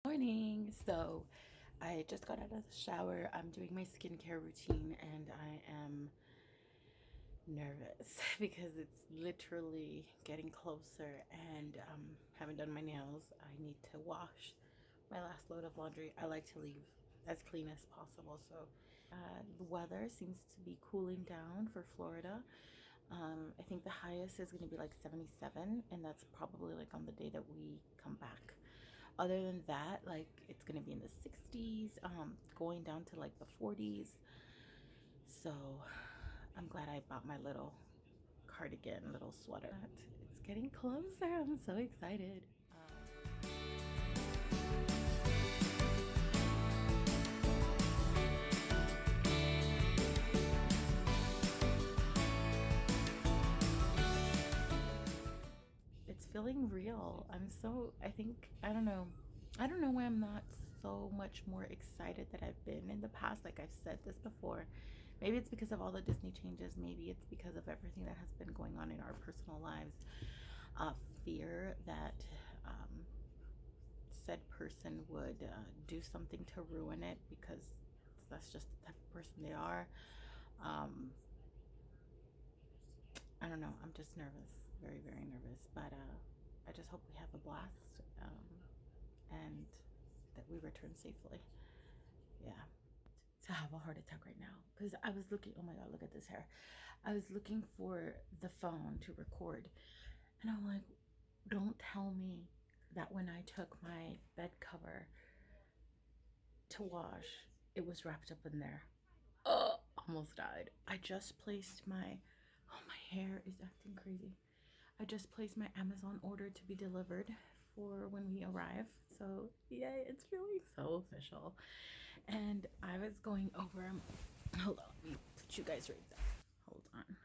Morning. So I just got out of the shower. I'm doing my skincare routine and I am nervous because it's literally getting closer and haven't done my nails. I need to wash my last load of laundry. I like to leave as clean as possible. So the weather seems to be cooling down for Florida. I think the highest is going to be like 77, and that's probably like on the day that we come back. Other than that, like it's going to be in the 60s, going down to like the 40s. So I'm glad I bought my little cardigan, little sweater. It's getting closer. I'm so excited. It's feeling real. I don't know why I'm not so much more excited that I've been in the past. Like I've said this before. Maybe it's because of all the Disney changes. Maybe it's because of everything that has been going on in our personal lives. Fear that said person would do something to ruin it because that's just the type of person they are. Um, I don't know. I'm just nervous, very, very nervous. But I just hope we have a blast and that we return safely. Yeah. To have a heart attack right now because I was looking. Oh my God, look at this hair. I was looking for the phone to record, and I'm like, don't tell me that when I took my bed cover to wash, it was wrapped up in there. Oh, almost died. I just placed my, oh, my hair is acting crazy. I just placed my Amazon order to be delivered for when we arrive. So, yeah, it's feeling so official. And I was going over, hold on, let me put you guys right there. Hold on.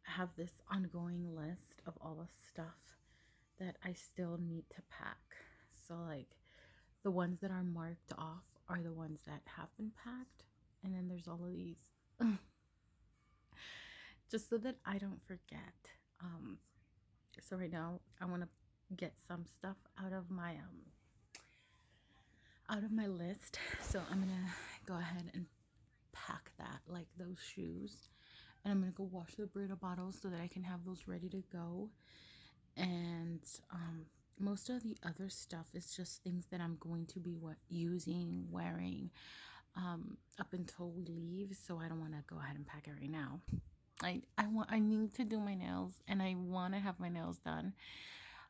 I have this ongoing list of all the stuff that I still need to pack. So, like, the ones that are marked off are the ones that have been packed. And then there's all of these just so that I don't forget. Um, so right now I want to get some stuff out of my list. So I'm gonna go ahead and pack that, like those shoes, and I'm gonna go wash the Brita bottles so that I can have those ready to go. And most of the other stuff is just things that I'm going to be using, wearing up until we leave. So I don't want to go ahead and pack it right now. I need to do my nails and I want to have my nails done.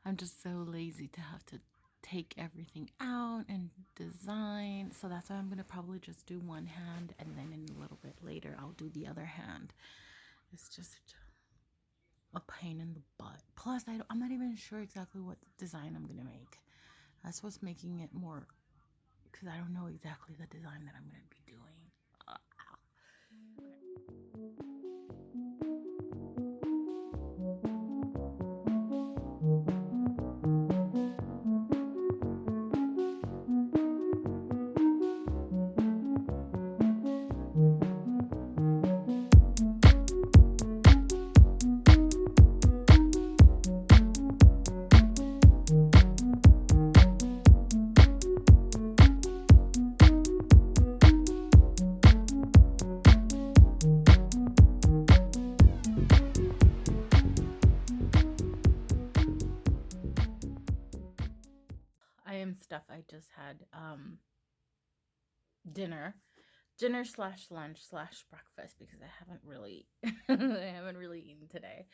I'm just so lazy to have to take everything out and design. So that's why I'm going to probably just do one hand and then in a little bit later I'll do the other hand. It's just a pain in the butt. Plus, I'm not even sure exactly what design I'm going to make. That's what's making it more, because I don't know exactly the design that I'm going to be doing. I am stuffed. I just had dinner slash lunch slash breakfast because I haven't really I haven't really eaten today.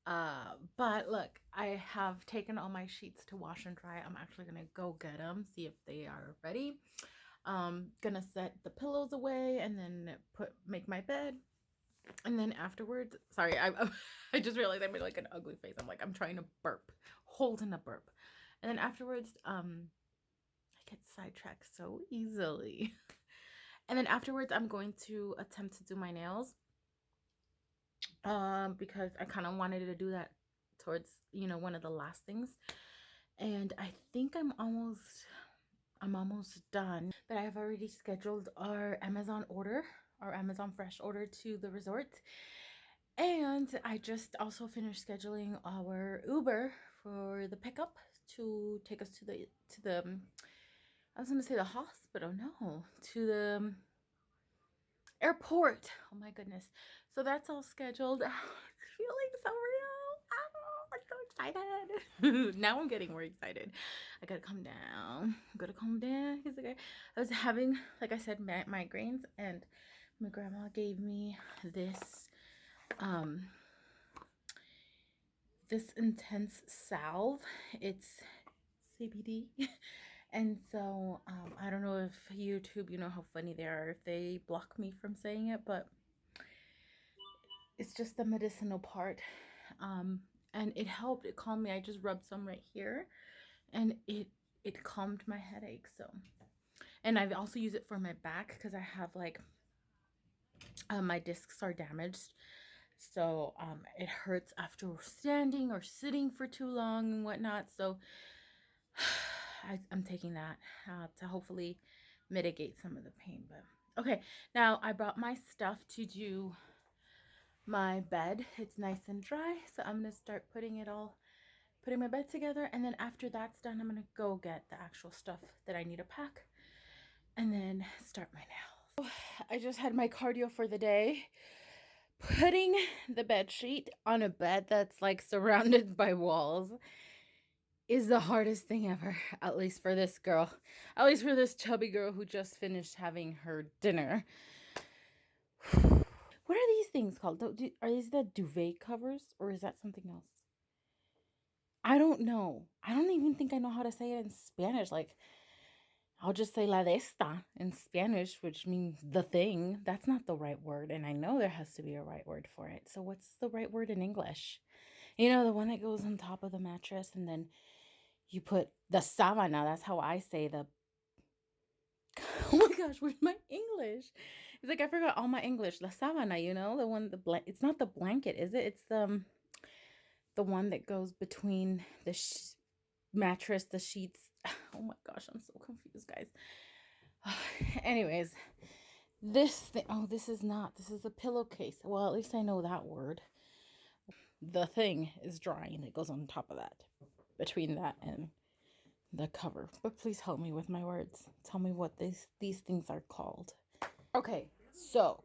But look, I have taken all my sheets to wash and dry. I'm actually gonna go get them, see if they are ready. Gonna set the pillows away and then make my bed. And then afterwards, sorry, I just realized I made like an ugly face. I'm trying to burp, holding a burp. And then afterwards, I get sidetracked so easily. And then afterwards, I'm going to attempt to do my nails. Because I kind of wanted to do that towards, one of the last things. And I think I'm almost done. But I have already scheduled our Amazon Fresh order to the resort. And I just also finished scheduling our Uber for the pickup to take us to the I was gonna say the hospital, no, to the airport. Oh my goodness. So that's all scheduled. It's feeling so real. Oh, I'm so excited. Now I'm getting more excited. I gotta calm down. I gotta calm down. I was having, like I said, migraines, and my grandma gave me this this intense salve. It's CBD. And so I don't know if YouTube, you know how funny they are if they block me from saying it, but it's just the medicinal part. And it helped. It calmed me. I just rubbed some right here, and it calmed my headache. So, and I've also used it for my back because I have like my discs are damaged. So it hurts after standing or sitting for too long and whatnot. So I'm taking that to hopefully mitigate some of the pain. But okay, now I brought my stuff to do my bed. It's nice and dry, so I'm gonna start putting my bed together, and then after that's done, I'm gonna go get the actual stuff that I need to pack and then start my nails. I just had my cardio for the day. Putting the bed sheet on a bed that's like surrounded by walls is the hardest thing ever, at least for this girl, at least for this chubby girl who just finished having her dinner. What are these things called? Are these the duvet covers, or is that something else? I don't know. I don't even think I know how to say it in Spanish. Like, I'll just say la de esta in Spanish, which means the thing. That's not the right word, and I know there has to be a right word for it. So what's the right word in English? You know, the one that goes on top of the mattress, and then you put the sábana. That's how I say the... Oh my gosh, where's my English? It's like I forgot all my English. La sábana, you know, the one, it's not the blanket, is it? It's the one that goes between the mattress, the sheets. Oh my gosh, I'm so confused, guys. Anyways, this thing, oh, this is a pillowcase. Well, at least I know that word. The thing is drying that goes on top of that, between that and the cover. But please help me with my words. Tell me what these things are called. Okay, so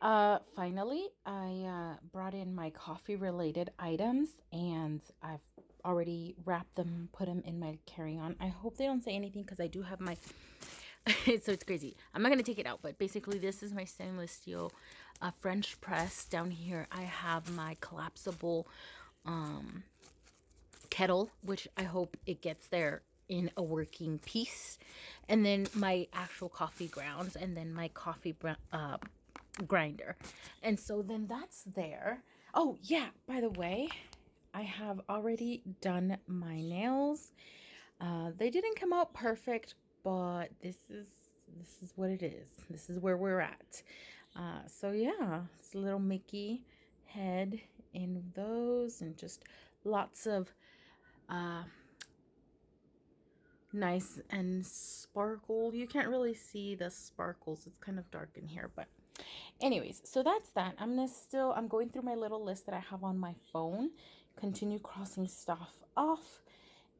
finally I brought in my coffee related items, and I've already wrapped them, put them in my carry-on. I hope they don't say anything because I do have my so it's crazy. I'm not gonna take it out, but basically this is my stainless steel French press. Down here I have my collapsible kettle, which I hope it gets there in a working piece, and then my actual coffee grounds, and then my coffee grinder. And so then that's there. Oh yeah, by the way, I have already done my nails. They didn't come out perfect, but this is what it is. This is where we're at. So yeah, it's a little Mickey head in those, and just lots of nice and sparkle. You can't really see the sparkles. It's kind of dark in here, but anyways, so that's that. I'm going through my little list that I have on my phone, continue crossing stuff off,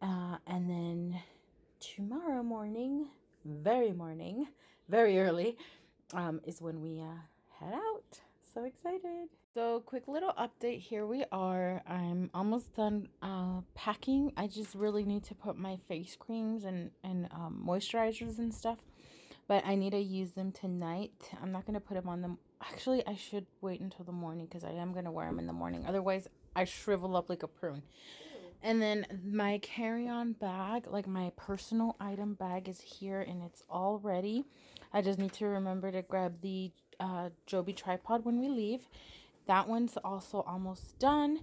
and then tomorrow morning, very early, is when we head out. So excited. So quick little update, here we are. I'm almost done packing. I just really need to put my face creams and moisturizers and stuff, but I need to use them tonight. I'm not going to put them on them. Actually, I should wait until the morning because I am going to wear them in the morning. Otherwise, I shrivel up like a prune. And then my carry-on bag, like my personal item bag, is here and it's all ready. I just need to remember to grab the Joby tripod when we leave. That one's also almost done.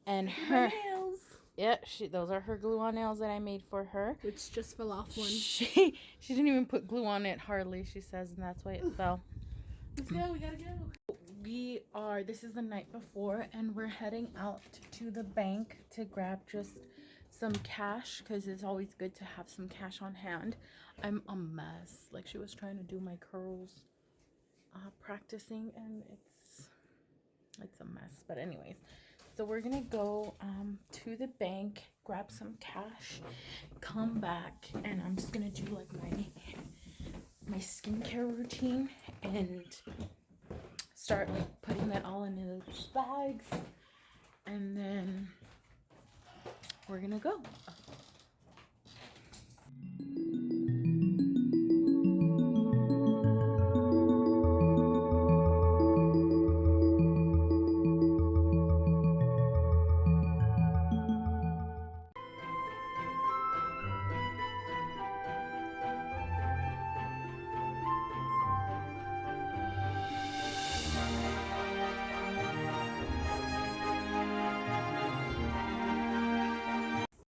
And her nails. Yeah, those are her glue-on nails that I made for her. Which just fell off one. She didn't even put glue on it, hardly, she says, and that's why it fell. Let's go, we gotta go. This is the night before, and we're heading out to the bank to grab just some cash, because it's always good to have some cash on hand. I'm a mess. Like, she was trying to do my curls, practicing, and it's a mess. But anyways, So we're gonna go to the bank, grab some cash, come back, and I'm just gonna do like my skincare routine and start like putting that all into those bags, and then we're gonna go.